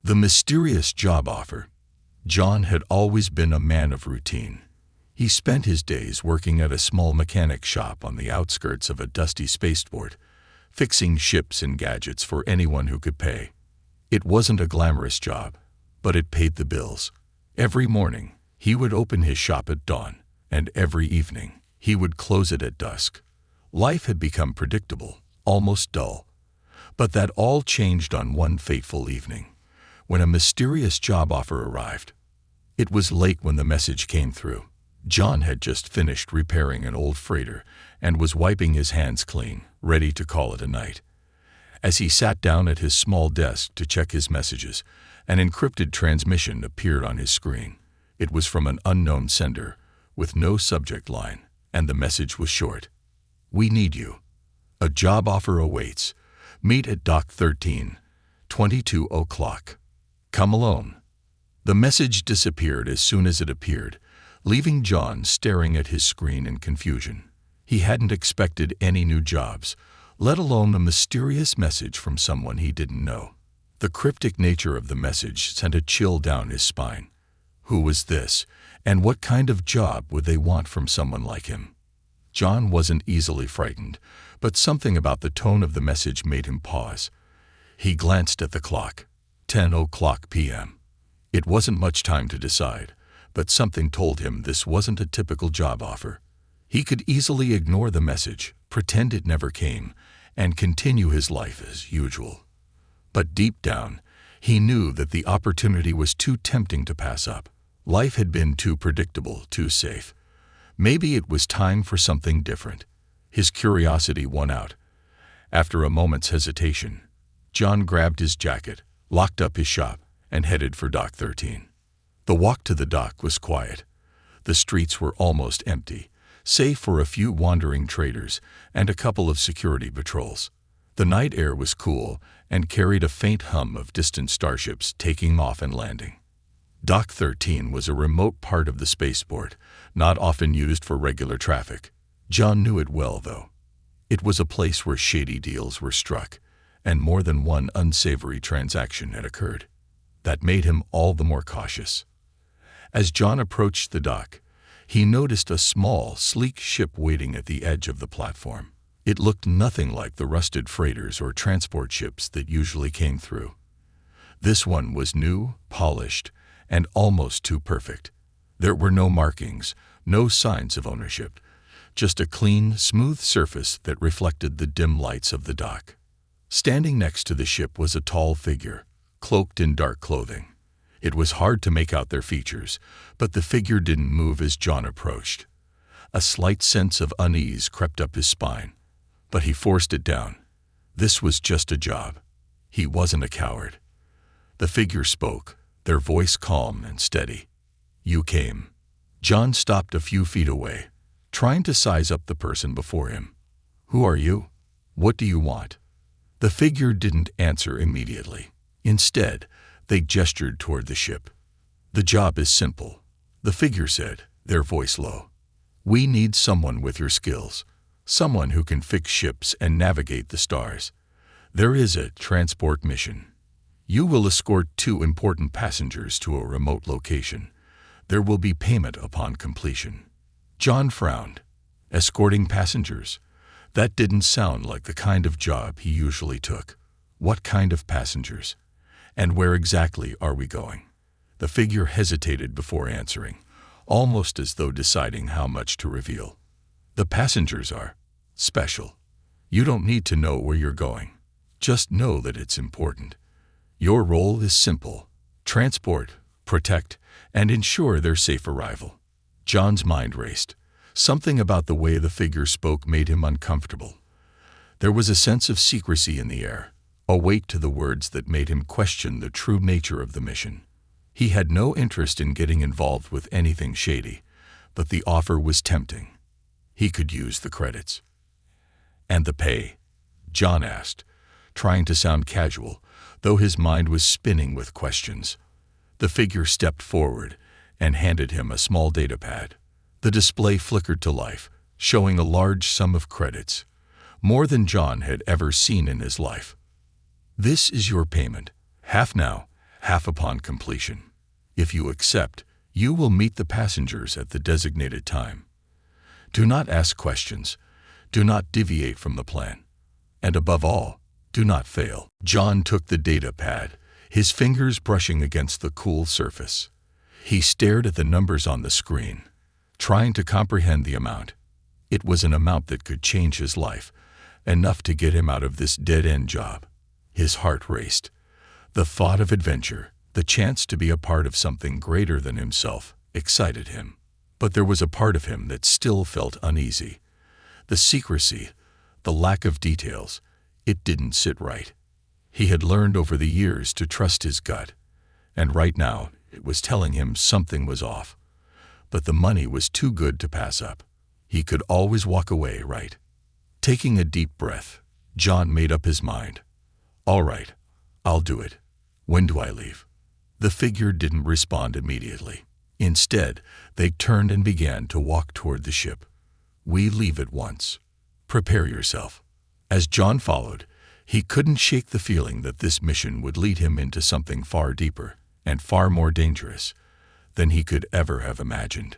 The mysterious job offer. John had always been a man of routine. He spent his days working at a small mechanic shop on the outskirts of a dusty spaceport, fixing ships and gadgets for anyone who could pay. It wasn't a glamorous job, but it paid the bills. Every morning, he would open his shop at dawn, and every evening, he would close it at dusk. Life had become predictable, almost dull. But that all changed on one fateful evening, when a mysterious job offer arrived. It was late when the message came through. John had just finished repairing an old freighter and was wiping his hands clean, ready to call it a night. As he sat down at his small desk to check his messages, an encrypted transmission appeared on his screen. It was from an unknown sender, with no subject line, and the message was short. "We need you. A job offer awaits. Meet at Dock 13, 22 o'clock. Come alone." The message disappeared as soon as it appeared, leaving John staring at his screen in confusion. He hadn't expected any new jobs, let alone a mysterious message from someone he didn't know. The cryptic nature of the message sent a chill down his spine. Who was this, and what kind of job would they want from someone like him? John wasn't easily frightened, but something about the tone of the message made him pause. He glanced at the clock. 10 o'clock p.m. It wasn't much time to decide, but something told him this wasn't a typical job offer. He could easily ignore the message, pretend it never came, and continue his life as usual. But deep down, he knew that the opportunity was too tempting to pass up. Life had been too predictable, too safe. Maybe it was time for something different. His curiosity won out. After a moment's hesitation, John grabbed his jacket, locked up his shop, and headed for Dock 13. The walk to the dock was quiet. The streets were almost empty, save for a few wandering traders and a couple of security patrols. The night air was cool and carried a faint hum of distant starships taking off and landing. Dock 13 was a remote part of the spaceport, not often used for regular traffic. John knew it well, though. It was a place where shady deals were struck, and more than one unsavory transaction had occurred. That made him all the more cautious. As John approached the dock, he noticed a small, sleek ship waiting at the edge of the platform. It looked nothing like the rusted freighters or transport ships that usually came through. This one was new, polished, and almost too perfect. There were no markings, no signs of ownership, just a clean, smooth surface that reflected the dim lights of the dock. Standing next to the ship was a tall figure, cloaked in dark clothing. It was hard to make out their features, but the figure didn't move as John approached. A slight sense of unease crept up his spine, but he forced it down. This was just a job. He wasn't a coward. The figure spoke, their voice calm and steady. "You came." John stopped a few feet away, trying to size up the person before him. "Who are you? What do you want?" The figure didn't answer immediately. Instead, they gestured toward the ship. "The job is simple," the figure said, their voice low. "We need someone with your skills, someone who can fix ships and navigate the stars. There is a transport mission. You will escort 2 important passengers to a remote location. There will be payment upon completion." John frowned. Escorting passengers? That didn't sound like the kind of job he usually took. What kind of passengers? And where exactly are we going? The figure hesitated before answering, almost as though deciding how much to reveal. "The passengers are special. You don't need to know where you're going. Just know that it's important. Your role is simple: transport, protect, and ensure their safe arrival." John's mind raced. Something about the way the figure spoke made him uncomfortable. There was a sense of secrecy in the air, a weight to the words that made him question the true nature of the mission. He had no interest in getting involved with anything shady, but the offer was tempting. He could use the credits. "And the pay?" John asked, trying to sound casual, though his mind was spinning with questions. The figure stepped forward and handed him a small data pad. The display flickered to life, showing a large sum of credits, more than John had ever seen in his life. "This is your payment, half now, half upon completion. If you accept, you will meet the passengers at the designated time. Do not ask questions. Do not deviate from the plan. And above all, do not fail. John took the data pad, his fingers brushing against the cool surface. He stared at the numbers on the screen, trying to comprehend the amount. It was an amount that could change his life, enough to get him out of this dead-end job. His heart raced. The thought of adventure, the chance to be a part of something greater than himself, excited him. But there was a part of him that still felt uneasy. The secrecy, the lack of details, it didn't sit right. He had learned over the years to trust his gut, and right now it was telling him something was off. But the money was too good to pass up. He could always walk away, right? Taking a deep breath, John made up his mind. All right, I'll do it. When do I leave? The figure didn't respond immediately. Instead, they turned and began to walk toward the ship. We leave at once. Prepare yourself. As John followed, he couldn't shake the feeling that this mission would lead him into something far deeper and far more dangerous than he could ever have imagined.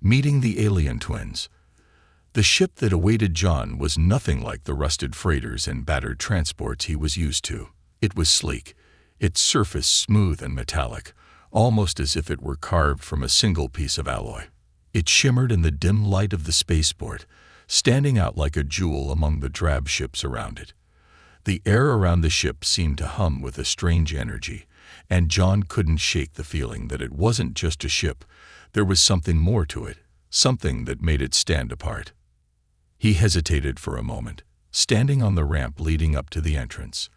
Meeting the alien twins. The ship that awaited John was nothing like the rusted freighters and battered transports he was used to. It was sleek, its surface smooth and metallic, almost as if it were carved from a single piece of alloy. It shimmered in the dim light of the spaceport, standing out like a jewel among the drab ships around it. The air around the ship seemed to hum with a strange energy, and John couldn't shake the feeling that it wasn't just a ship. There was something more to it, something that made it stand apart. He hesitated for a moment, standing on the ramp leading up to the entrance.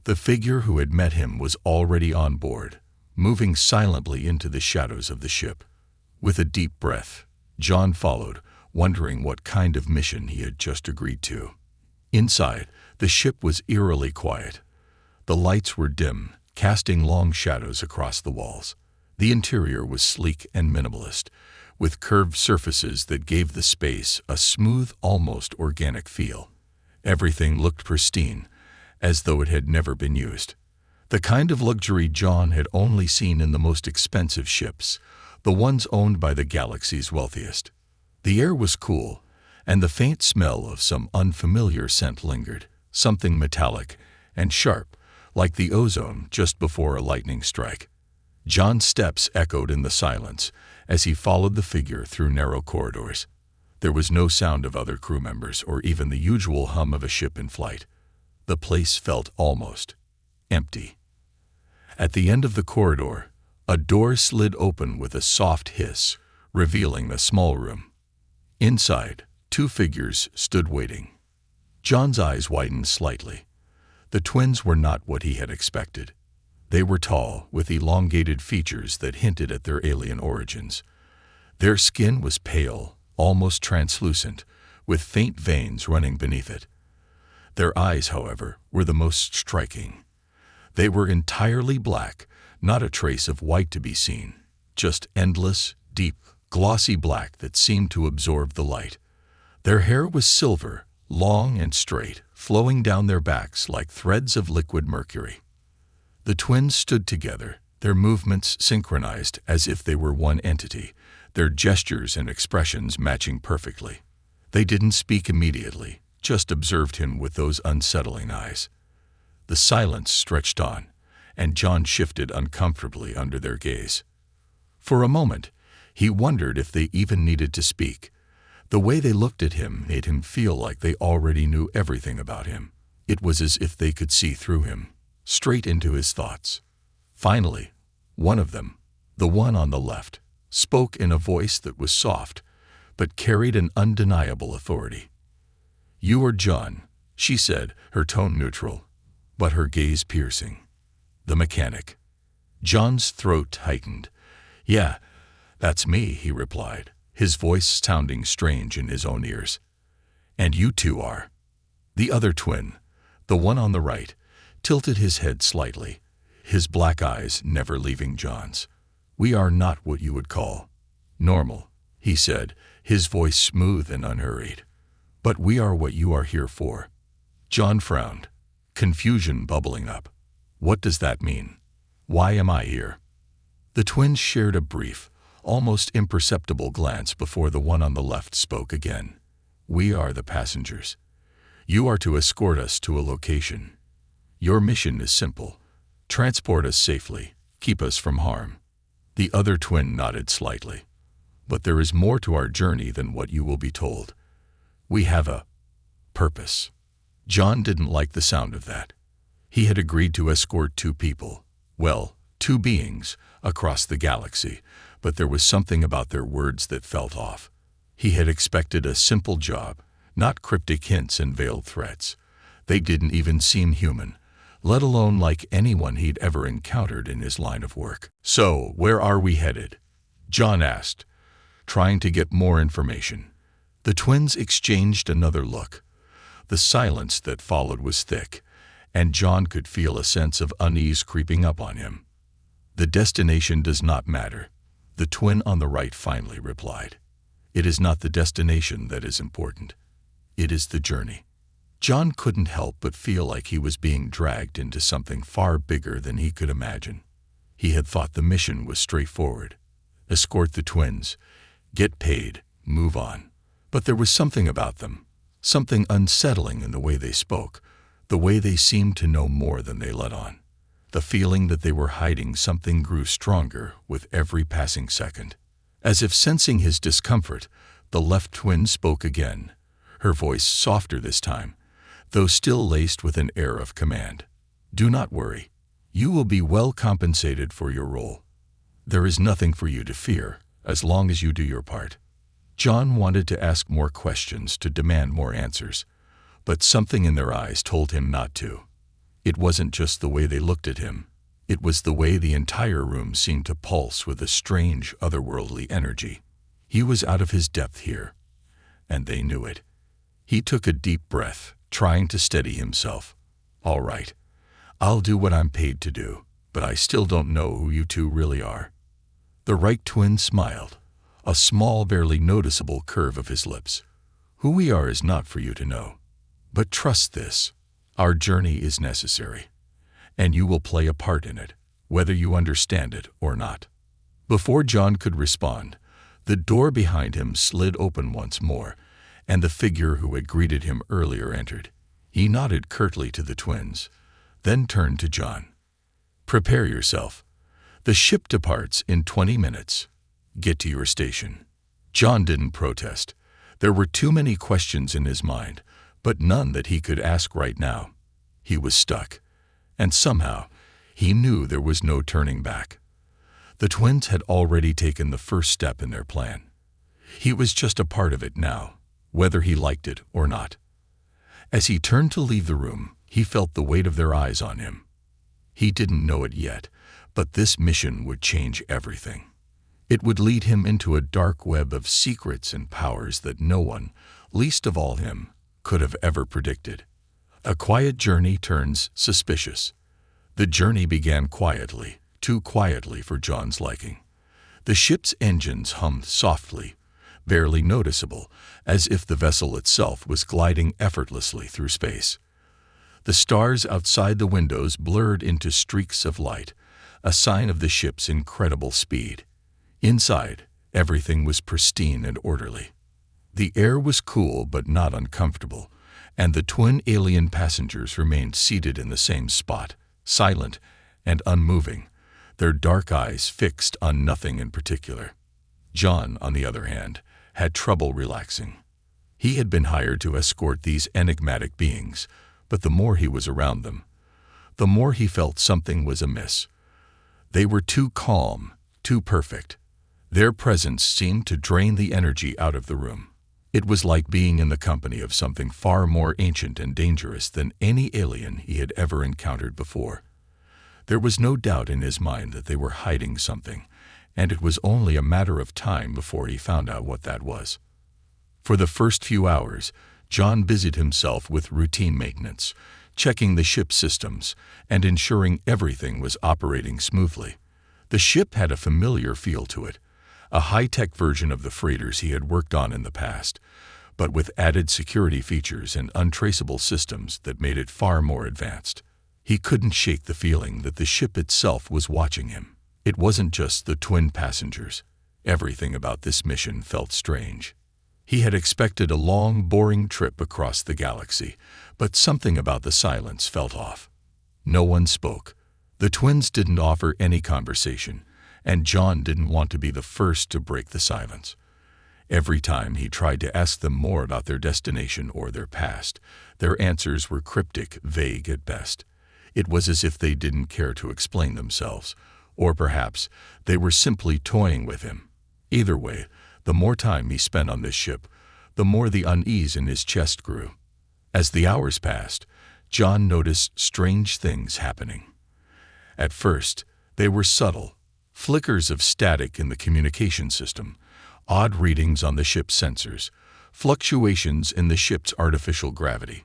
The figure who had met him was already on board, moving silently into the shadows of the ship. With a deep breath, John followed, wondering what kind of mission he had just agreed to. Inside, the ship was eerily quiet. The lights were dim, casting long shadows across the walls. The interior was sleek and minimalist, with curved surfaces that gave the space a smooth, almost organic feel. Everything looked pristine, as though it had never been used. The kind of luxury John had only seen in the most expensive ships, the ones owned by the galaxy's wealthiest. The air was cool, and the faint smell of some unfamiliar scent lingered, something metallic and sharp, like the ozone just before a lightning strike. John's steps echoed in the silence as he followed the figure through narrow corridors. There was no sound of other crew members or even the usual hum of a ship in flight. The place felt almost empty. At the end of the corridor, a door slid open with a soft hiss, revealing a small room. Inside, two figures stood waiting. John's eyes widened slightly. The twins were not what he had expected. They were tall, with elongated features that hinted at their alien origins. Their skin was pale, almost translucent, with faint veins running beneath it. Their eyes, however, were the most striking. They were entirely black, not a trace of white to be seen, just endless, deep, glossy black that seemed to absorb the light. Their hair was silver, long and straight, flowing down their backs like threads of liquid mercury. The twins stood together, their movements synchronized as if they were one entity, their gestures and expressions matching perfectly. They didn't speak immediately, just observed him with those unsettling eyes. The silence stretched on, and John shifted uncomfortably under their gaze. For a moment, he wondered if they even needed to speak. The way they looked at him made him feel like they already knew everything about him. It was as if they could see through him, straight into his thoughts. Finally, one of them, the one on the left, spoke in a voice that was soft, but carried an undeniable authority. "You are John," she said, her tone neutral, but her gaze piercing. "The mechanic." John's throat tightened. "Yeah, that's me," he replied, his voice sounding strange in his own ears. "And you two are?" The other twin, the one on the right, tilted his head slightly, his black eyes never leaving John's. "We are not what you would call normal," he said, his voice smooth and unhurried. "But we are what you are here for." John frowned, confusion bubbling up. "What does that mean? Why am I here? The twins shared a brief, almost imperceptible glance before the one on the left spoke again. We are the passengers. You are to escort us to a location. Your mission is simple. Transport us safely, keep us from harm. The other twin nodded slightly. But there is more to our journey than what you will be told. We have a purpose. John didn't like the sound of that. He had agreed to escort two people, well, two beings, across the galaxy, but there was something about their words that felt off. He had expected a simple job, not cryptic hints and veiled threats. They didn't even seem human, let alone like anyone he'd ever encountered in his line of work. So, where are we headed? John asked, trying to get more information. The twins exchanged another look. The silence that followed was thick, and John could feel a sense of unease creeping up on him. The destination does not matter, the twin on the right finally replied. It is not the destination that is important. It is the journey. John couldn't help but feel like he was being dragged into something far bigger than he could imagine. He had thought the mission was straightforward. Escort the twins, get paid, move on. But there was something about them, something unsettling in the way they spoke, the way they seemed to know more than they let on. The feeling that they were hiding something grew stronger with every passing second. As if sensing his discomfort, the left twin spoke again, her voice softer this time, though still laced with an air of command. Do not worry. You will be well compensated for your role. There is nothing for you to fear, as long as you do your part. John wanted to ask more questions, to demand more answers, but something in their eyes told him not to. It wasn't just the way they looked at him. It was the way the entire room seemed to pulse with a strange, otherworldly energy. He was out of his depth here, and they knew it. He took a deep breath, trying to steady himself. All right, I'll do what I'm paid to do, but I still don't know who you two really are. The right twin smiled, a small, barely noticeable curve of his lips. Who we are is not for you to know. But trust this. Our journey is necessary, and you will play a part in it, whether you understand it or not. Before John could respond, the door behind him slid open once more, and the figure who had greeted him earlier entered. He nodded curtly to the twins, then turned to John. Prepare yourself. The ship departs in 20 minutes. Get to your station. John didn't protest. There were too many questions in his mind, but none that he could ask right now. He was stuck, and somehow he knew there was no turning back. The twins had already taken the first step in their plan. He was just a part of it now, whether he liked it or not. As he turned to leave the room, he felt the weight of their eyes on him. He didn't know it yet, but this mission would change everything. It would lead him into a dark web of secrets and powers that no one, least of all him, could have ever predicted. A quiet journey turns suspicious. The journey began quietly, too quietly for John's liking. The ship's engines hummed softly, barely noticeable, as if the vessel itself was gliding effortlessly through space. The stars outside the windows blurred into streaks of light, a sign of the ship's incredible speed. Inside, everything was pristine and orderly. The air was cool but not uncomfortable, and the twin alien passengers remained seated in the same spot, silent and unmoving, their dark eyes fixed on nothing in particular. John, on the other hand, had trouble relaxing. He had been hired to escort these enigmatic beings, but the more he was around them, the more he felt something was amiss. They were too calm, too perfect. Their presence seemed to drain the energy out of the room. It was like being in the company of something far more ancient and dangerous than any alien he had ever encountered before. There was no doubt in his mind that they were hiding something, and it was only a matter of time before he found out what that was. For the first few hours, John busied himself with routine maintenance, checking the ship's systems and ensuring everything was operating smoothly. The ship had a familiar feel to it, a high-tech version of the freighters he had worked on in the past, but with added security features and untraceable systems that made it far more advanced. He couldn't shake the feeling that the ship itself was watching him. It wasn't just the twin passengers. Everything about this mission felt strange. He had expected a long, boring trip across the galaxy, but something about the silence felt off. No one spoke. The twins didn't offer any conversation, and John didn't want to be the first to break the silence. Every time he tried to ask them more about their destination or their past, their answers were cryptic, vague at best. It was as if they didn't care to explain themselves, or perhaps they were simply toying with him. Either way, the more time he spent on this ship, the more the unease in his chest grew. As the hours passed, John noticed strange things happening. At first, they were subtle, flickers of static in the communication system, odd readings on the ship's sensors, fluctuations in the ship's artificial gravity.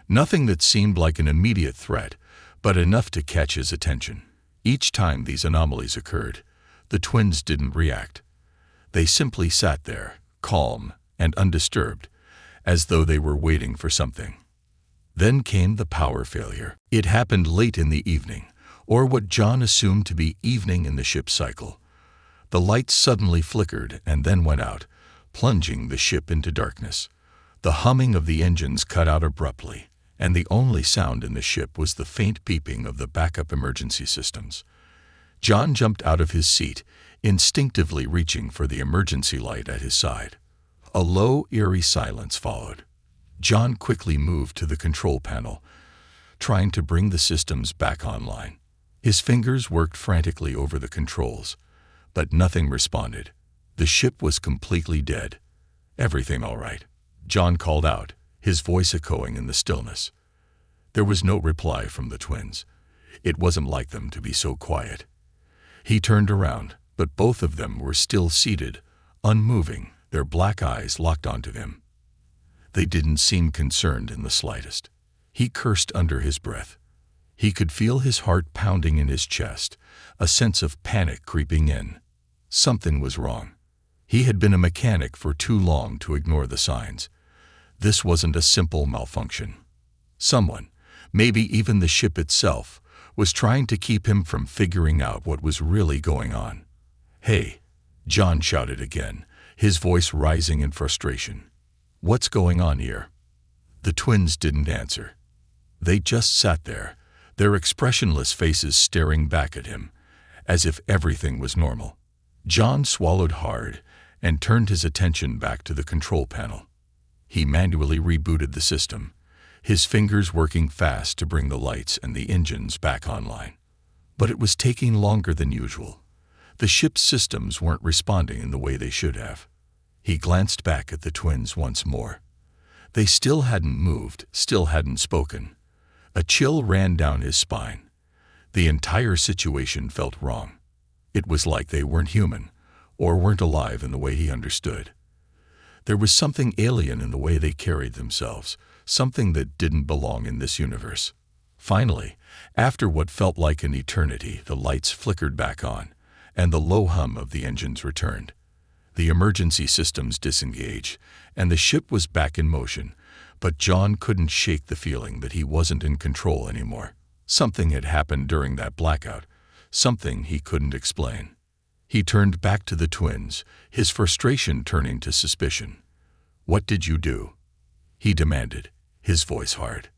Nothing that seemed like an immediate threat, but enough to catch his attention. Each time these anomalies occurred, the twins didn't react. They simply sat there, calm and undisturbed, as though they were waiting for something. Then came the power failure. It happened late in the evening, or what John assumed to be evening in the ship's cycle. The lights suddenly flickered and then went out, plunging the ship into darkness. The humming of the engines cut out abruptly, and the only sound in the ship was the faint beeping of the backup emergency systems. John jumped out of his seat, instinctively reaching for the emergency light at his side. A low, eerie silence followed. John quickly moved to the control panel, trying to bring the systems back online. His fingers worked frantically over the controls, but nothing responded. The ship was completely dead. "Everything all right?" John called out, his voice echoing in the stillness. There was no reply from the twins. It wasn't like them to be so quiet. He turned around, but both of them were still seated, unmoving, their black eyes locked onto him. They didn't seem concerned in the slightest. He cursed under his breath. He could feel his heart pounding in his chest, a sense of panic creeping in. Something was wrong. He had been a mechanic for too long to ignore the signs. This wasn't a simple malfunction. Someone, maybe even the ship itself, was trying to keep him from figuring out what was really going on. "Hey," John shouted again, his voice rising in frustration. "What's going on here?" The twins didn't answer. They just sat there, their expressionless faces staring back at him, as if everything was normal. John swallowed hard and turned his attention back to the control panel. He manually rebooted the system, his fingers working fast to bring the lights and the engines back online. But it was taking longer than usual. The ship's systems weren't responding in the way they should have. He glanced back at the twins once more. They still hadn't moved, still hadn't spoken. A chill ran down his spine. The entire situation felt wrong. It was like they weren't human, or weren't alive in the way he understood. There was something alien in the way they carried themselves, something that didn't belong in this universe. Finally, after what felt like an eternity, the lights flickered back on, and the low hum of the engines returned. The emergency systems disengaged, and the ship was back in motion, but John couldn't shake the feeling that he wasn't in control anymore. Something had happened during that blackout, something he couldn't explain. He turned back to the twins, his frustration turning to suspicion. "What did you do?" he demanded, his voice hard.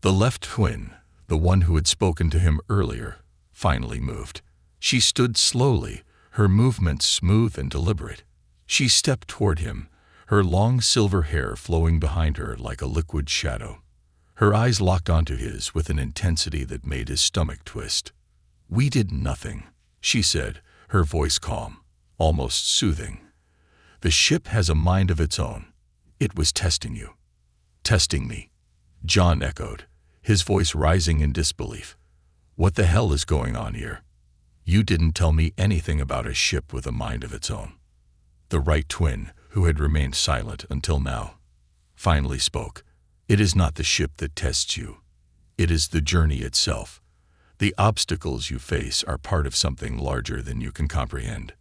The left twin, the one who had spoken to him earlier, finally moved. She stood slowly, her movements smooth and deliberate. She stepped toward him, her long silver hair flowing behind her like a liquid shadow. Her eyes locked onto his with an intensity that made his stomach twist. "We did nothing," she said, her voice calm, almost soothing. "The ship has a mind of its own. It was testing you." "Testing me?" John echoed, his voice rising in disbelief. "What the hell is going on here? You didn't tell me anything about a ship with a mind of its own." The right twin, who had remained silent until now, finally spoke. "It is not the ship that tests you. It is the journey itself. The obstacles you face are part of something larger than you can comprehend."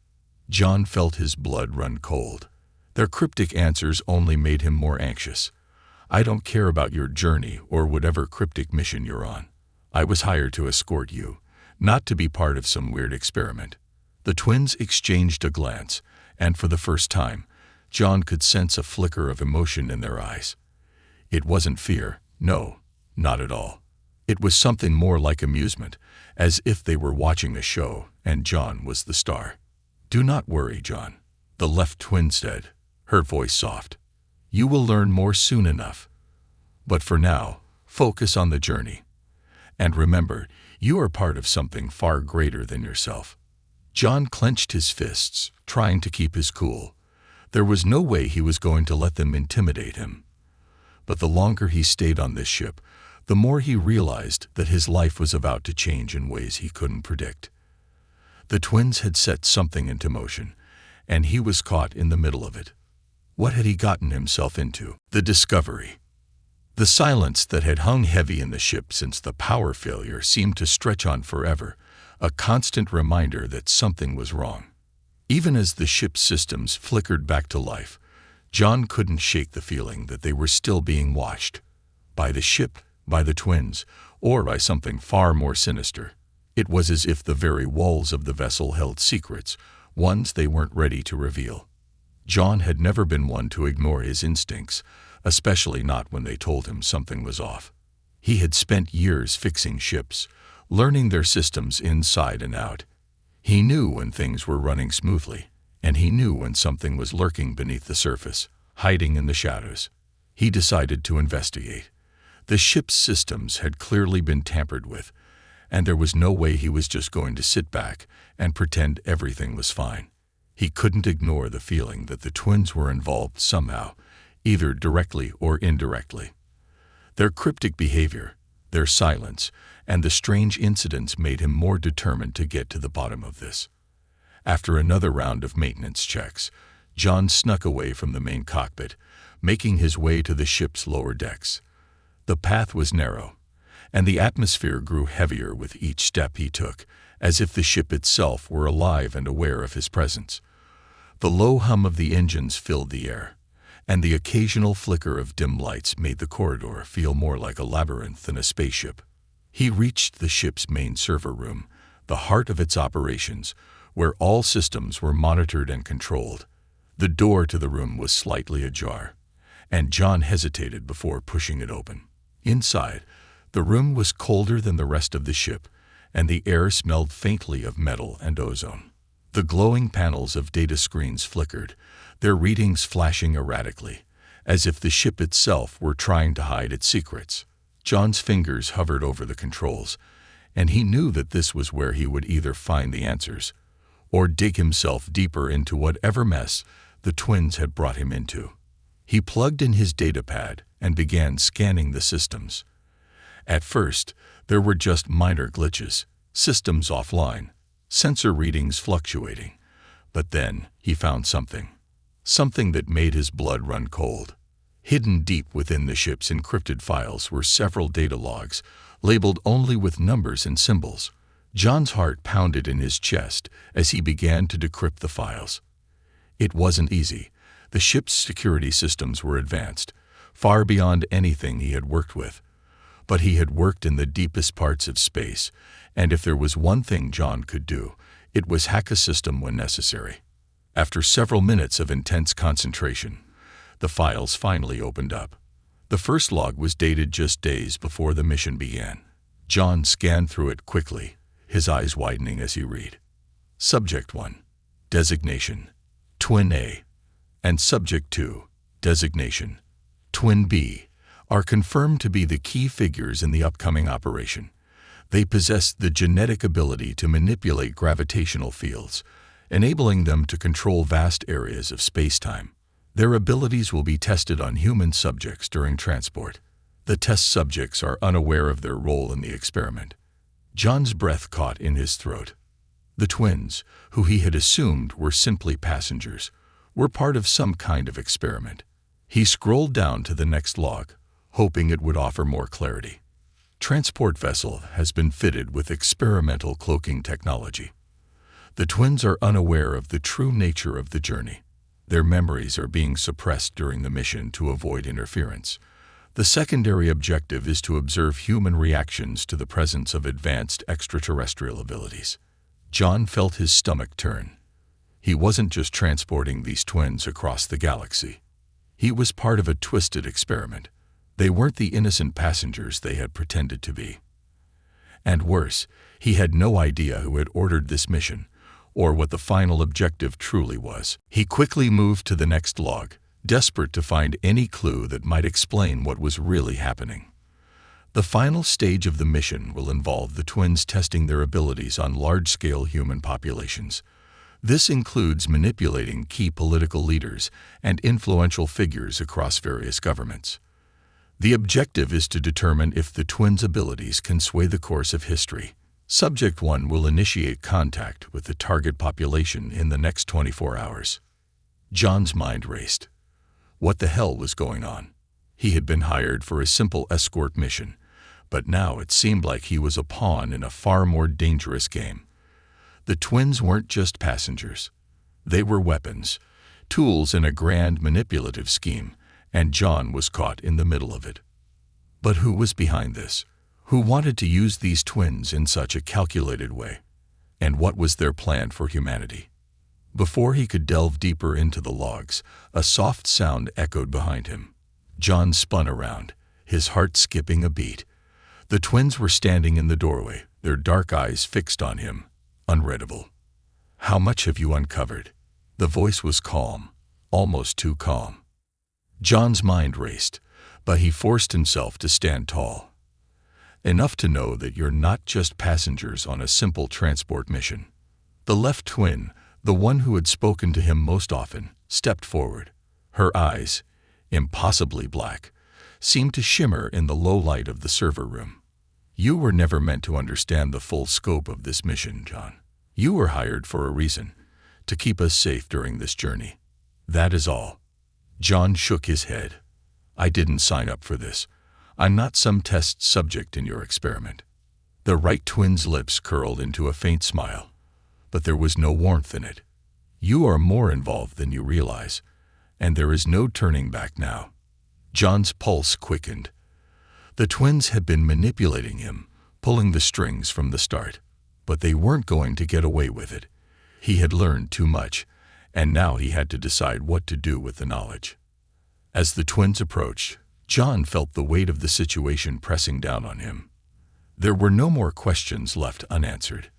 John felt his blood run cold. Their cryptic answers only made him more anxious. "I don't care about your journey or whatever cryptic mission you're on. I was hired to escort you, not to be part of some weird experiment." The twins exchanged a glance, and for the first time, John could sense a flicker of emotion in their eyes. It wasn't fear, no, not at all. It was something more like amusement, as if they were watching a show and John was the star. "Do not worry, John," the left twin said, her voice soft. "You will learn more soon enough. But for now, focus on the journey. And remember, you are part of something far greater than yourself." John clenched his fists, trying to keep his cool. There was no way he was going to let them intimidate him. But the longer he stayed on this ship, the more he realized that his life was about to change in ways he couldn't predict. The twins had set something into motion, and he was caught in the middle of it. What had he gotten himself into? The discovery. The silence that had hung heavy in the ship since the power failure seemed to stretch on forever, a constant reminder that something was wrong. Even as the ship's systems flickered back to life, John couldn't shake the feeling that they were still being watched. By the ship, by the twins, or by something far more sinister. It was as if the very walls of the vessel held secrets, ones they weren't ready to reveal. John had never been one to ignore his instincts, especially not when they told him something was off. He had spent years fixing ships, learning their systems inside and out. He knew when things were running smoothly, and he knew when something was lurking beneath the surface, hiding in the shadows. He decided to investigate. The ship's systems had clearly been tampered with, and there was no way he was just going to sit back and pretend everything was fine. He couldn't ignore the feeling that the twins were involved somehow, either directly or indirectly. Their cryptic behavior, their silence, and the strange incidents made him more determined to get to the bottom of this. After another round of maintenance checks, John snuck away from the main cockpit, making his way to the ship's lower decks. The path was narrow, and the atmosphere grew heavier with each step he took, as if the ship itself were alive and aware of his presence. The low hum of the engines filled the air, and the occasional flicker of dim lights made the corridor feel more like a labyrinth than a spaceship. He reached the ship's main server room, the heart of its operations, where all systems were monitored and controlled. The door to the room was slightly ajar, and John hesitated before pushing it open. Inside, the room was colder than the rest of the ship, and the air smelled faintly of metal and ozone. The glowing panels of data screens flickered, their readings flashing erratically, as if the ship itself were trying to hide its secrets. John's fingers hovered over the controls, and he knew that this was where he would either find the answers or dig himself deeper into whatever mess the twins had brought him into. He plugged in his datapad and began scanning the systems. At first, there were just minor glitches, systems offline, sensor readings fluctuating. But then he found something that made his blood run cold. Hidden deep within the ship's encrypted files were several data logs, labeled only with numbers and symbols. John's heart pounded in his chest as he began to decrypt the files. It wasn't easy. The ship's security systems were advanced, far beyond anything he had worked with. But he had worked in the deepest parts of space, and if there was one thing John could do, it was hack a system when necessary. After several minutes of intense concentration, the files finally opened up. The first log was dated just days before the mission began. John scanned through it quickly, his eyes widening as he read. Subject 1, designation, Twin A, and Subject 2, designation, Twin B, are confirmed to be the key figures in the upcoming operation. They possess the genetic ability to manipulate gravitational fields, enabling them to control vast areas of space-time. Their abilities will be tested on human subjects during transport. The test subjects are unaware of their role in the experiment. John's breath caught in his throat. The twins, who he had assumed were simply passengers, were part of some kind of experiment. He scrolled down to the next log, hoping it would offer more clarity. Transport vessel has been fitted with experimental cloaking technology. The twins are unaware of the true nature of the journey. Their memories are being suppressed during the mission to avoid interference. The secondary objective is to observe human reactions to the presence of advanced extraterrestrial abilities. John felt his stomach turn. He wasn't just transporting these twins across the galaxy. He was part of a twisted experiment. They weren't the innocent passengers they had pretended to be. And worse, he had no idea who had ordered this mission, or what the final objective truly was. He quickly moved to the next log, desperate to find any clue that might explain what was really happening. The final stage of the mission will involve the twins testing their abilities on large-scale human populations. This includes manipulating key political leaders and influential figures across various governments. The objective is to determine if the twins' abilities can sway the course of history. Subject 1 will initiate contact with the target population in the next 24 hours. John's mind raced. What the hell was going on? He had been hired for a simple escort mission, but now it seemed like he was a pawn in a far more dangerous game. The twins weren't just passengers. They were weapons, tools in a grand manipulative scheme, and John was caught in the middle of it. But who was behind this? Who wanted to use these twins in such a calculated way? And what was their plan for humanity? Before he could delve deeper into the logs, a soft sound echoed behind him. John spun around, his heart skipping a beat. The twins were standing in the doorway, their dark eyes fixed on him, unreadable. "How much have you uncovered?" The voice was calm, almost too calm. John's mind raced, but he forced himself to stand tall. "Enough to know that you're not just passengers on a simple transport mission." The left twin, the one who had spoken to him most often, stepped forward. Her eyes, impossibly black, seemed to shimmer in the low light of the server room. "You were never meant to understand the full scope of this mission, John. You were hired for a reason, to keep us safe during this journey. That is all." John shook his head. "I didn't sign up for this. I'm not some test subject in your experiment." The right twin's lips curled into a faint smile, but there was no warmth in it. "You are more involved than you realize, and there is no turning back now." John's pulse quickened. The twins had been manipulating him, pulling the strings from the start, but they weren't going to get away with it. He had learned too much, and now he had to decide what to do with the knowledge. As the twins approached, John felt the weight of the situation pressing down on him. There were no more questions left unanswered.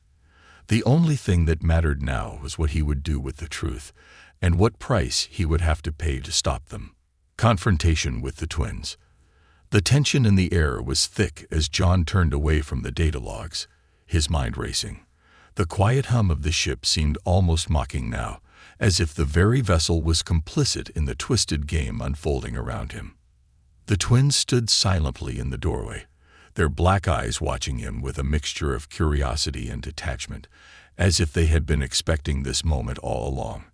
The only thing that mattered now was what he would do with the truth, and what price he would have to pay to stop them. Confrontation with the twins. The tension in the air was thick as John turned away from the data logs, his mind racing. The quiet hum of the ship seemed almost mocking now, as if the very vessel was complicit in the twisted game unfolding around him. The twins stood silently in the doorway, their black eyes watching him with a mixture of curiosity and detachment, as if they had been expecting this moment all along.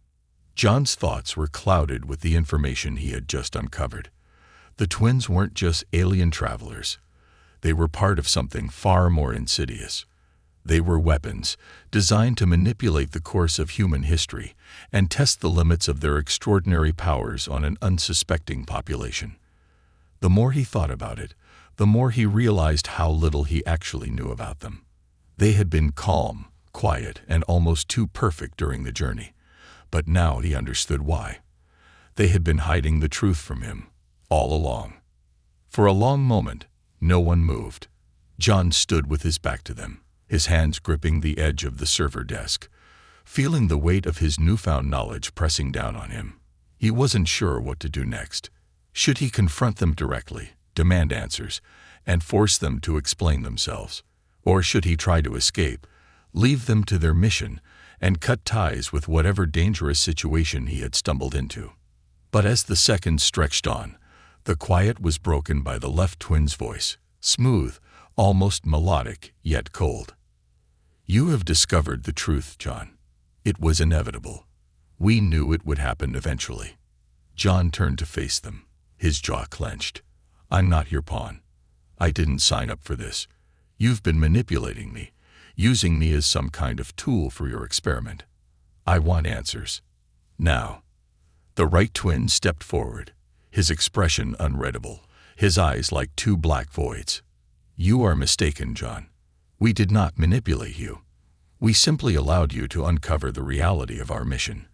John's thoughts were clouded with the information he had just uncovered. The twins weren't just alien travelers. They were part of something far more insidious. They were weapons, designed to manipulate the course of human history and test the limits of their extraordinary powers on an unsuspecting population. The more he thought about it, the more he realized how little he actually knew about them. They had been calm, quiet, and almost too perfect during the journey, but now he understood why. They had been hiding the truth from him, all along. For a long moment, no one moved. John stood with his back to them, his hands gripping the edge of the server desk, feeling the weight of his newfound knowledge pressing down on him. He wasn't sure what to do next. Should he confront them directly, demand answers, and force them to explain themselves? Or should he try to escape, leave them to their mission, and cut ties with whatever dangerous situation he had stumbled into? But as the seconds stretched on, the quiet was broken by the left twin's voice, smooth, almost melodic, yet cold. "You have discovered the truth, John. It was inevitable. We knew it would happen eventually." John turned to face them, his jaw clenched. "I'm not your pawn. I didn't sign up for this. You've been manipulating me, using me as some kind of tool for your experiment. I want answers. Now." The right twin stepped forward, his expression unreadable, his eyes like two black voids. "You are mistaken, John. We did not manipulate you. We simply allowed you to uncover the reality of our mission.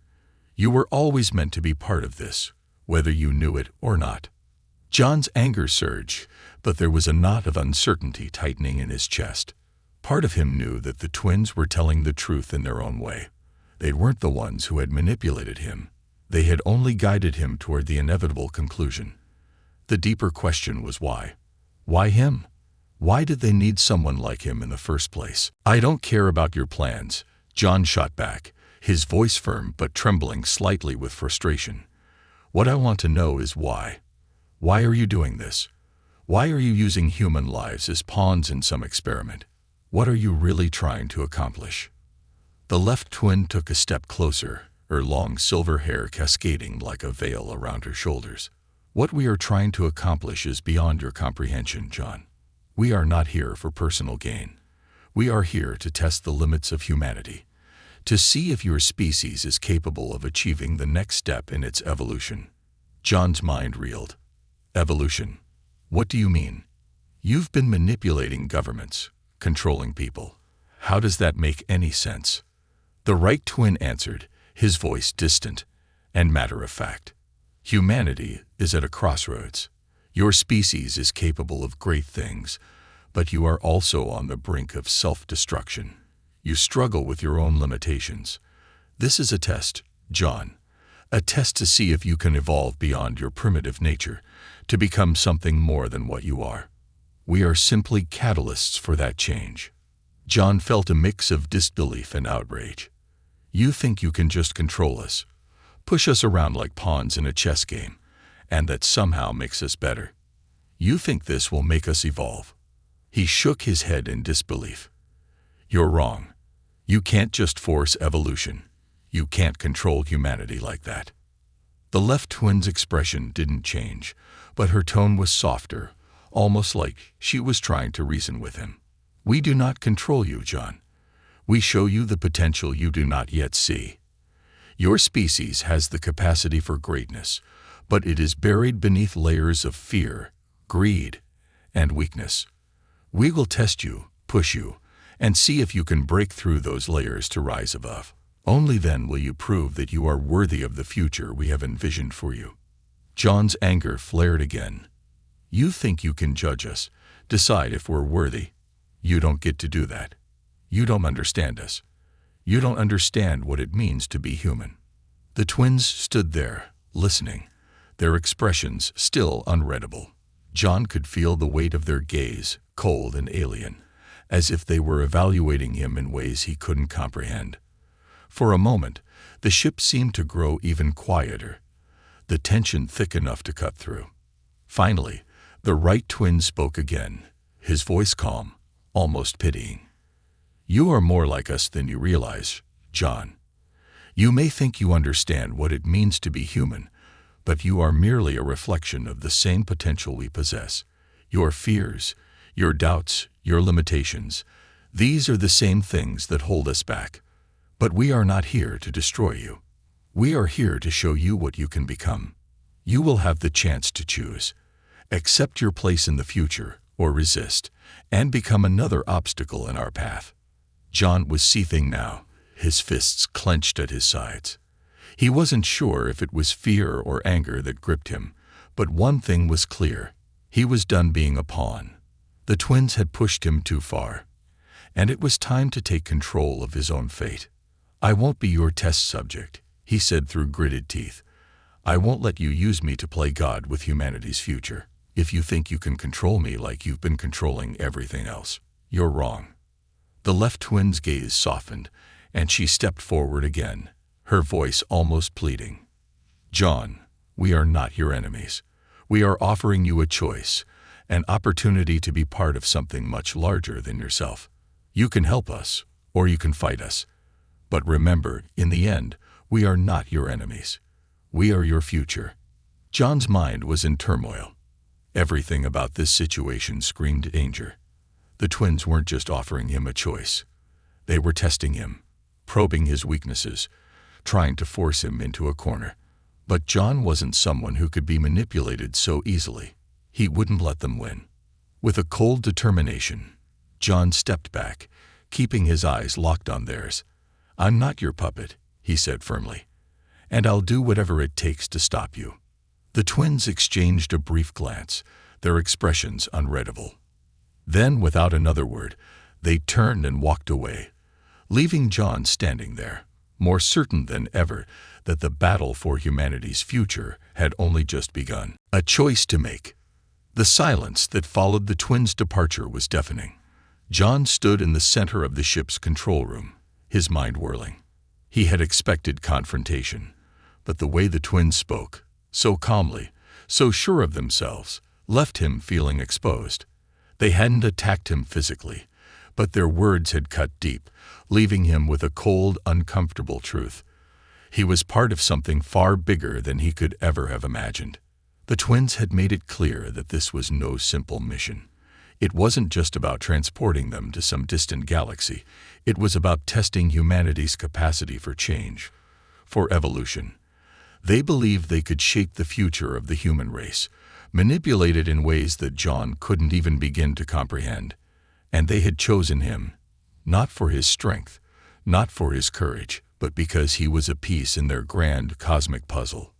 You were always meant to be part of this, whether you knew it or not." John's anger surged, but there was a knot of uncertainty tightening in his chest. Part of him knew that the twins were telling the truth in their own way. They weren't the ones who had manipulated him. They had only guided him toward the inevitable conclusion. The deeper question was why? Why him? Why did they need someone like him in the first place? "I don't care about your plans," John shot back, his voice firm but trembling slightly with frustration. "What I want to know is why. Why are you doing this? Why are you using human lives as pawns in some experiment? What are you really trying to accomplish?" The left twin took a step closer, her long silver hair cascading like a veil around her shoulders. "What we are trying to accomplish is beyond your comprehension, John. We are not here for personal gain. We are here to test the limits of humanity, to see if your species is capable of achieving the next step in its evolution." John's mind reeled. "Evolution? What do you mean? You've been manipulating governments, controlling people. How does that make any sense?" The right twin answered, his voice distant and matter-of-fact. "Humanity is at a crossroads. Your species is capable of great things, but you are also on the brink of self-destruction. You struggle with your own limitations. This is a test, John. A test to see if you can evolve beyond your primitive nature, to become something more than what you are. We are simply catalysts for that change." John felt a mix of disbelief and outrage. "You think you can just control us, push us around like pawns in a chess game, and that somehow makes us better? You think this will make us evolve?" He shook his head in disbelief. "You're wrong. You can't just force evolution. You can't control humanity like that." The left twin's expression didn't change, but her tone was softer, almost like she was trying to reason with him. "We do not control you, John. We show you the potential you do not yet see. Your species has the capacity for greatness, but it is buried beneath layers of fear, greed, and weakness. We will test you, push you, and see if you can break through those layers to rise above. Only then will you prove that you are worthy of the future we have envisioned for you." John's anger flared again. "You think you can judge us, decide if we're worthy? You don't get to do that. You don't understand us. You don't understand what it means to be human." The twins stood there, listening, their expressions still unreadable. John could feel the weight of their gaze, cold and alien, as if they were evaluating him in ways he couldn't comprehend. For a moment, the ship seemed to grow even quieter, the tension thick enough to cut through. Finally, the right twin spoke again, his voice calm, almost pitying. "You are more like us than you realize, John. You may think you understand what it means to be human, but you are merely a reflection of the same potential we possess. Your fears, your doubts, your limitations, these are the same things that hold us back. But we are not here to destroy you. We are here to show you what you can become. You will have the chance to choose. Accept your place in the future, or resist, and become another obstacle in our path." John was seething now, his fists clenched at his sides. He wasn't sure if it was fear or anger that gripped him, but one thing was clear. He was done being a pawn. The twins had pushed him too far, and it was time to take control of his own fate. "I won't be your test subject," he said through gritted teeth. "I won't let you use me to play God with humanity's future. If you think you can control me like you've been controlling everything else, you're wrong." The left twin's gaze softened, and she stepped forward again, her voice almost pleading. "John, we are not your enemies. We are offering you a choice, an opportunity to be part of something much larger than yourself. You can help us, or you can fight us. But remember, in the end, we are not your enemies. We are your future." John's mind was in turmoil. Everything about this situation screamed danger. The twins weren't just offering him a choice. They were testing him, probing his weaknesses, trying to force him into a corner. But John wasn't someone who could be manipulated so easily. He wouldn't let them win. With a cold determination, John stepped back, keeping his eyes locked on theirs. "I'm not your puppet," he said firmly, "and I'll do whatever it takes to stop you." The twins exchanged a brief glance, their expressions unreadable. Then, without another word, they turned and walked away, leaving John standing there, more certain than ever that the battle for humanity's future had only just begun. A choice to make. The silence that followed the twins' departure was deafening. John stood in the center of the ship's control room, his mind whirling. He had expected confrontation, but the way the twins spoke, so calmly, so sure of themselves, left him feeling exposed. They hadn't attacked him physically, but their words had cut deep, leaving him with a cold, uncomfortable truth. He was part of something far bigger than he could ever have imagined. The twins had made it clear that this was no simple mission. It wasn't just about transporting them to some distant galaxy. It was about testing humanity's capacity for change, for evolution. They believed they could shape the future of the human race, manipulate it in ways that John couldn't even begin to comprehend. And they had chosen him, not for his strength, not for his courage, but because he was a piece in their grand cosmic puzzle.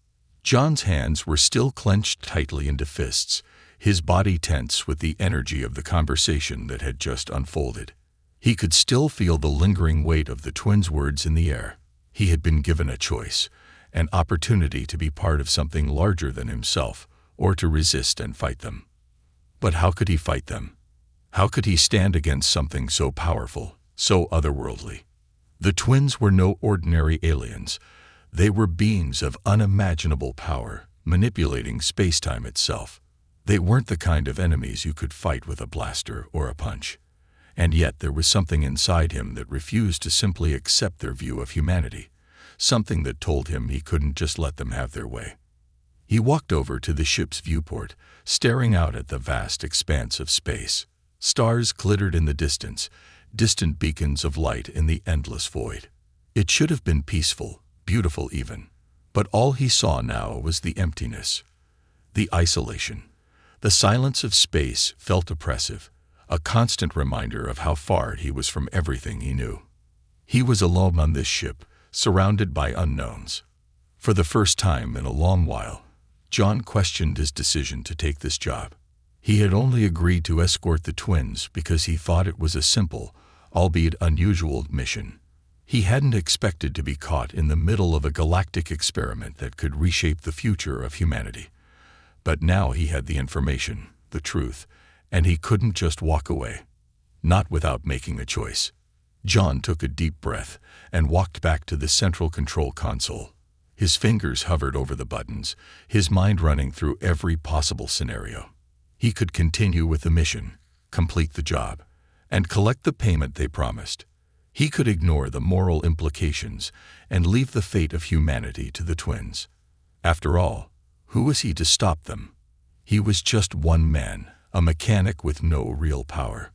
John's hands were still clenched tightly into fists, his body tense with the energy of the conversation that had just unfolded. He could still feel the lingering weight of the twins' words in the air. He had been given a choice, an opportunity to be part of something larger than himself, or to resist and fight them. But how could he fight them? How could he stand against something so powerful, so otherworldly? The twins were no ordinary aliens. They were beings of unimaginable power, manipulating space-time itself. They weren't the kind of enemies you could fight with a blaster or a punch. And yet there was something inside him that refused to simply accept their view of humanity, something that told him he couldn't just let them have their way. He walked over to the ship's viewport, staring out at the vast expanse of space. Stars glittered in the distance, distant beacons of light in the endless void. It should have been peaceful, beautiful even, but all he saw now was the emptiness, the isolation. The silence of space felt oppressive, a constant reminder of how far he was from everything he knew. He was alone on this ship, surrounded by unknowns. For the first time in a long while, John questioned his decision to take this job. He had only agreed to escort the twins because he thought it was a simple, albeit unusual, mission. He hadn't expected to be caught in the middle of a galactic experiment that could reshape the future of humanity. But now he had the information, the truth, and he couldn't just walk away. Not without making a choice. John took a deep breath and walked back to the central control console. His fingers hovered over the buttons, his mind running through every possible scenario. He could continue with the mission, complete the job, and collect the payment they promised. He could ignore the moral implications and leave the fate of humanity to the twins. After all, who was he to stop them? He was just one man, a mechanic with no real power.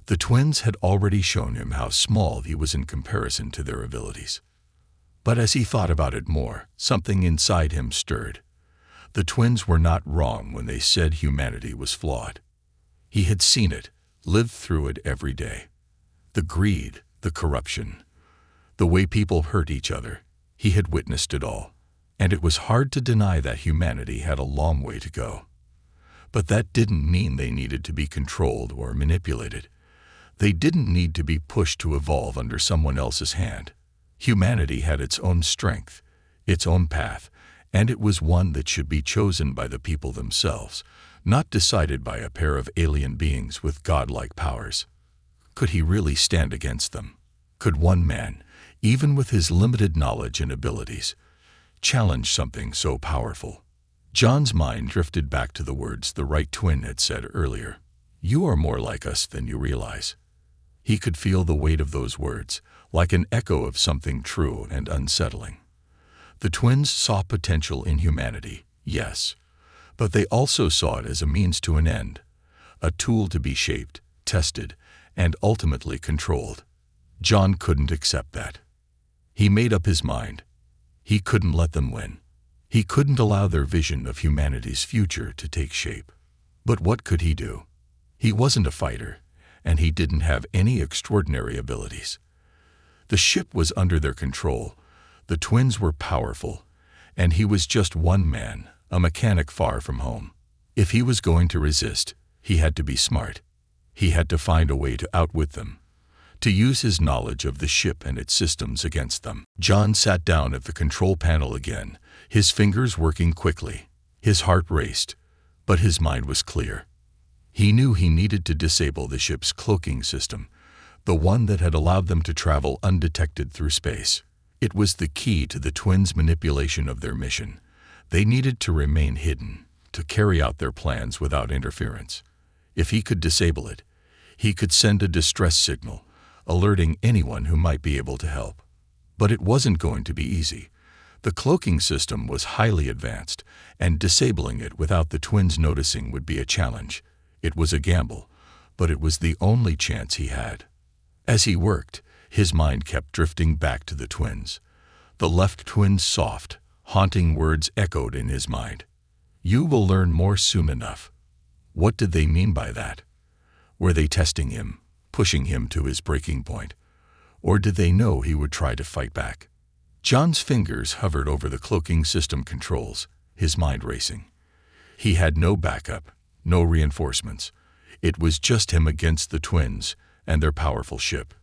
The twins had already shown him how small he was in comparison to their abilities. But as he thought about it more, something inside him stirred. The twins were not wrong when they said humanity was flawed. He had seen it, lived through it every day. The greed, the corruption, the way people hurt each other, he had witnessed it all. And it was hard to deny that humanity had a long way to go. But that didn't mean they needed to be controlled or manipulated. They didn't need to be pushed to evolve under someone else's hand. Humanity had its own strength, its own path, and it was one that should be chosen by the people themselves, not decided by a pair of alien beings with godlike powers. Could he really stand against them? Could one man, even with his limited knowledge and abilities, challenge something so powerful? John's mind drifted back to the words the right twin had said earlier. "You are more like us than you realize." He could feel the weight of those words, like an echo of something true and unsettling. The twins saw potential in humanity, yes, but they also saw it as a means to an end, a tool to be shaped, tested, and ultimately controlled. John couldn't accept that. He made up his mind. He couldn't let them win. He couldn't allow their vision of humanity's future to take shape. But what could he do? He wasn't a fighter, and he didn't have any extraordinary abilities. The ship was under their control, the twins were powerful, and he was just one man, a mechanic far from home. If he was going to resist, he had to be smart. He had to find a way to outwit them, to use his knowledge of the ship and its systems against them. John sat down at the control panel again, his fingers working quickly. His heart raced, but his mind was clear. He knew he needed to disable the ship's cloaking system, the one that had allowed them to travel undetected through space. It was the key to the twins' manipulation of their mission. They needed to remain hidden, to carry out their plans without interference. If he could disable it, he could send a distress signal, alerting anyone who might be able to help. But it wasn't going to be easy. The cloaking system was highly advanced, and disabling it without the twins noticing would be a challenge. It was a gamble, but it was the only chance he had. As he worked, his mind kept drifting back to the twins. The left twin's soft, haunting words echoed in his mind. "You will learn more soon enough." What did they mean by that? Were they testing him, pushing him to his breaking point? Or did they know he would try to fight back? John's fingers hovered over the cloaking system controls, his mind racing. He had no backup, no reinforcements. It was just him against the twins and their powerful ship.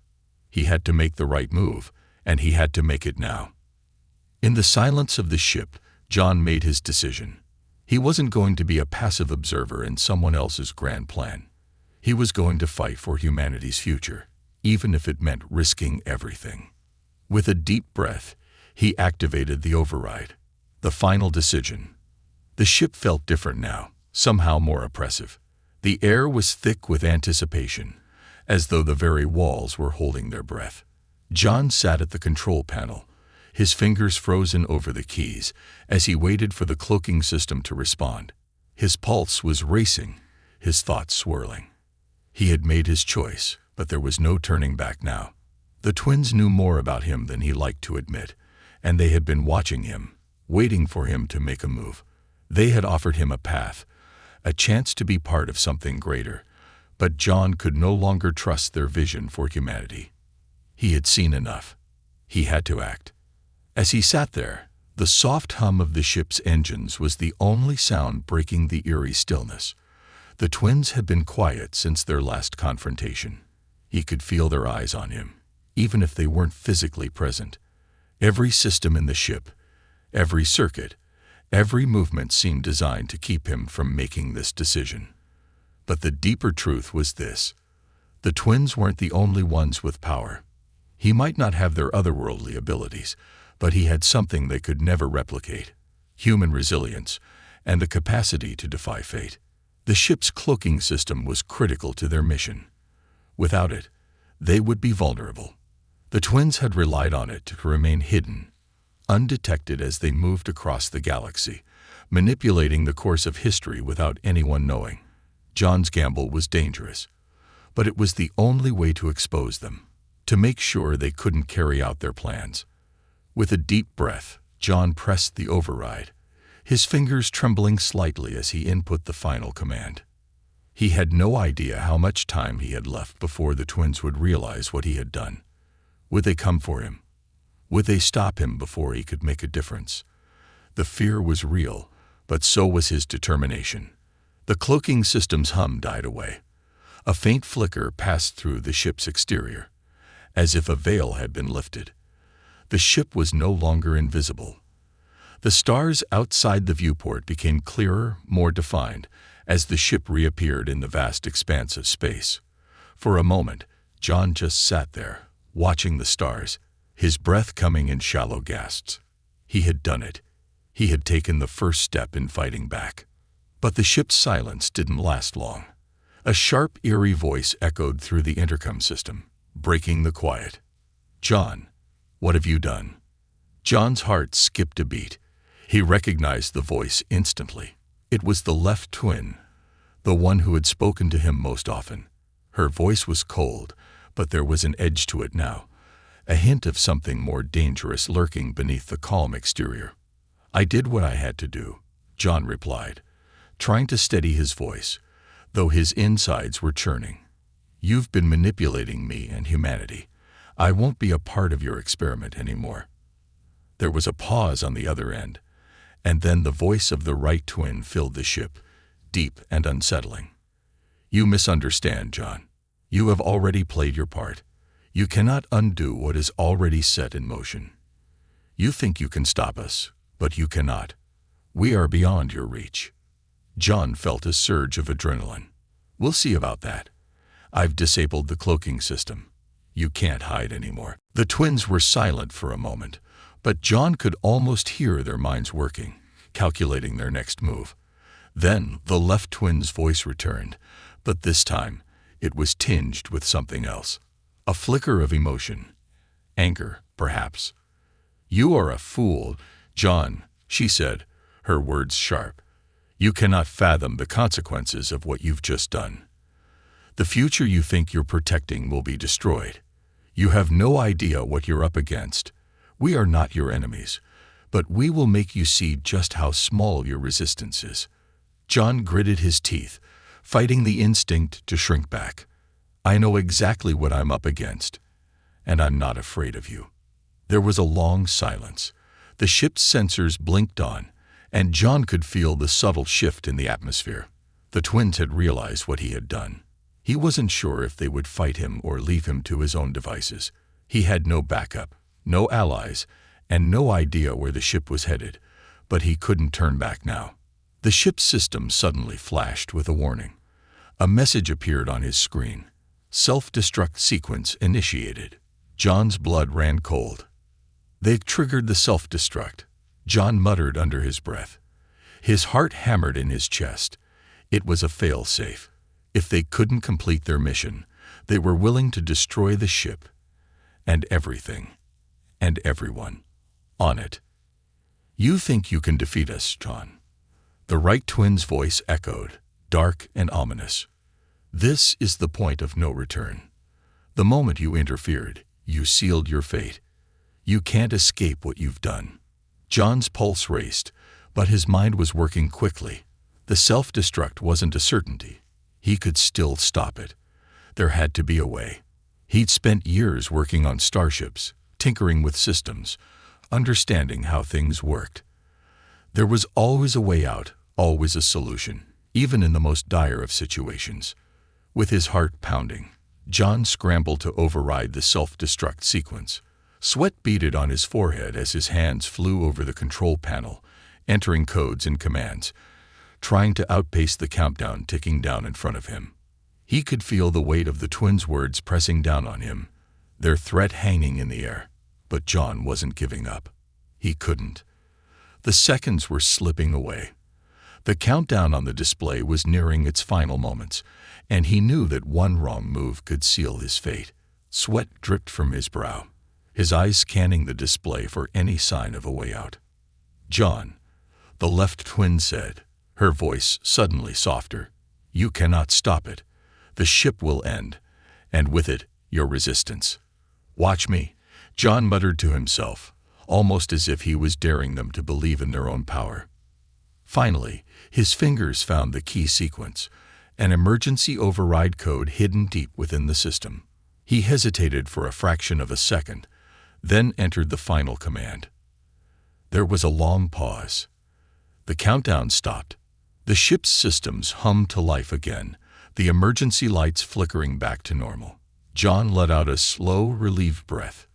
He had to make the right move, and he had to make it now. In the silence of the ship, John made his decision. He wasn't going to be a passive observer in someone else's grand plan. He was going to fight for humanity's future, even if it meant risking everything. With a deep breath, he activated the override. The final decision. The ship felt different now, somehow more oppressive. The air was thick with anticipation, as though the very walls were holding their breath. John sat at the control panel, his fingers frozen over the keys as he waited for the cloaking system to respond. His pulse was racing, his thoughts swirling. He had made his choice, but there was no turning back now. The twins knew more about him than he liked to admit, and they had been watching him, waiting for him to make a move. They had offered him a path, a chance to be part of something greater, but John could no longer trust their vision for humanity. He had seen enough. He had to act. As he sat there, the soft hum of the ship's engines was the only sound breaking the eerie stillness. The twins had been quiet since their last confrontation. He could feel their eyes on him, even if they weren't physically present. Every system in the ship, every circuit, every movement seemed designed to keep him from making this decision. But the deeper truth was this: the twins weren't the only ones with power. He might not have their otherworldly abilities, but he had something they could never replicate: human resilience and the capacity to defy fate. The ship's cloaking system was critical to their mission. Without it, they would be vulnerable. The twins had relied on it to remain hidden, undetected as they moved across the galaxy, manipulating the course of history without anyone knowing. John's gamble was dangerous, but it was the only way to expose them, to make sure they couldn't carry out their plans. With a deep breath, John pressed the override, his fingers trembling slightly as he input the final command. He had no idea how much time he had left before the twins would realize what he had done. Would they come for him? Would they stop him before he could make a difference? The fear was real, but so was his determination. The cloaking system's hum died away. A faint flicker passed through the ship's exterior, as if a veil had been lifted. The ship was no longer invisible. The stars outside the viewport became clearer, more defined, as the ship reappeared in the vast expanse of space. For a moment, John just sat there, watching the stars, his breath coming in shallow gasps. He had done it. He had taken the first step in fighting back. But the ship's silence didn't last long. A sharp, eerie voice echoed through the intercom system, breaking the quiet. "John, what have you done?" John's heart skipped a beat. He recognized the voice instantly. It was the left twin, the one who had spoken to him most often. Her voice was cold, but there was an edge to it now, a hint of something more dangerous lurking beneath the calm exterior. "I did what I had to do," John replied, trying to steady his voice, though his insides were churning. "You've been manipulating me and humanity. I won't be a part of your experiment anymore." There was a pause on the other end, and then the voice of the right twin filled the ship, deep and unsettling. "You misunderstand, John. You have already played your part. You cannot undo what is already set in motion. You think you can stop us, but you cannot. We are beyond your reach." John felt a surge of adrenaline. "We'll see about that. I've disabled the cloaking system. You can't hide anymore." The twins were silent for a moment, but John could almost hear their minds working, calculating their next move. Then the left twin's voice returned, but this time it was tinged with something else. A flicker of emotion. Anger, perhaps. "You are a fool, John," she said, her words sharp. "You cannot fathom the consequences of what you've just done. The future you think you're protecting will be destroyed. You have no idea what you're up against. We are not your enemies, but we will make you see just how small your resistance is." John gritted his teeth, fighting the instinct to shrink back. "I know exactly what I'm up against, and I'm not afraid of you." There was a long silence. The ship's sensors blinked on, and John could feel the subtle shift in the atmosphere. The twins had realized what he had done. He wasn't sure if they would fight him or leave him to his own devices. He had no backup, no allies, and no idea where the ship was headed, but he couldn't turn back now. The ship's system suddenly flashed with a warning. A message appeared on his screen. "Self-destruct sequence initiated." John's blood ran cold. They've triggered the self-destruct, John muttered under his breath. His heart hammered in his chest. It was a fail-safe. If they couldn't complete their mission, they were willing to destroy the ship and everything and everyone on it. "You think you can defeat us, John?" The right twin's voice echoed, dark and ominous. "This is the point of no return. The moment you interfered, you sealed your fate. You can't escape what you've done." John's pulse raced, but his mind was working quickly. The self-destruct wasn't a certainty. He could still stop it. There had to be a way. He'd spent years working on starships, tinkering with systems, understanding how things worked. There was always a way out, always a solution, even in the most dire of situations. With his heart pounding, John scrambled to override the self-destruct sequence. Sweat beaded on his forehead as his hands flew over the control panel, entering codes and commands, trying to outpace the countdown ticking down in front of him. He could feel the weight of the twins' words pressing down on him, their threat hanging in the air. But John wasn't giving up. He couldn't. The seconds were slipping away. The countdown on the display was nearing its final moments, and he knew that one wrong move could seal his fate. Sweat dripped from his brow, his eyes scanning the display for any sign of a way out. "John," the left twin said, her voice suddenly softer, "you cannot stop it. The ship will end, and with it, your resistance. Watch me," John muttered to himself, almost as if he was daring them to believe in their own power. Finally, his fingers found the key sequence, an emergency override code hidden deep within the system. He hesitated for a fraction of a second, then entered the final command. There was a long pause. The countdown stopped. The ship's systems hummed to life again, the emergency lights flickering back to normal. John let out a slow, relieved breath.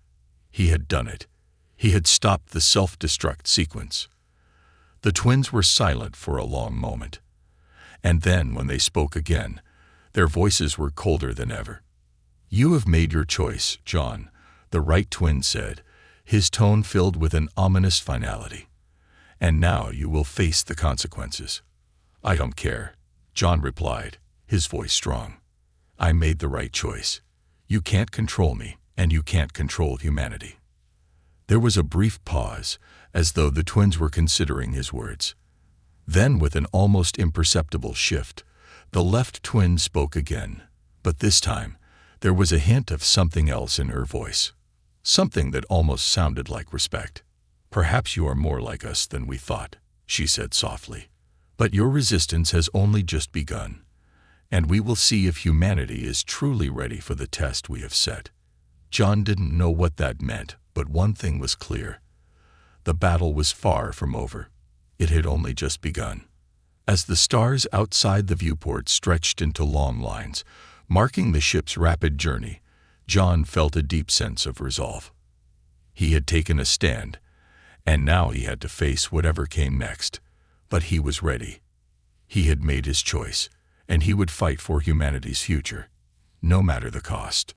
He had done it. He had stopped the self-destruct sequence. The twins were silent for a long moment. And then, when they spoke again, their voices were colder than ever. "You have made your choice, John," the right twin said, his tone filled with an ominous finality. "And now you will face the consequences." "I don't care," John replied, his voice strong. "I made the right choice. You can't control me, and you can't control humanity." There was a brief pause, as though the twins were considering his words. Then, with an almost imperceptible shift, the left twin spoke again, but this time there was a hint of something else in her voice, something that almost sounded like respect. "Perhaps you are more like us than we thought," she said softly. "But your resistance has only just begun, and we will see if humanity is truly ready for the test we have set. John didn't know what that meant, but one thing was clear. The battle was far from over. It had only just begun. As the stars outside the viewport stretched into long lines, marking the ship's rapid journey, John felt a deep sense of resolve. He had taken a stand, and now he had to face whatever came next. But he was ready. He had made his choice, and he would fight for humanity's future, no matter the cost.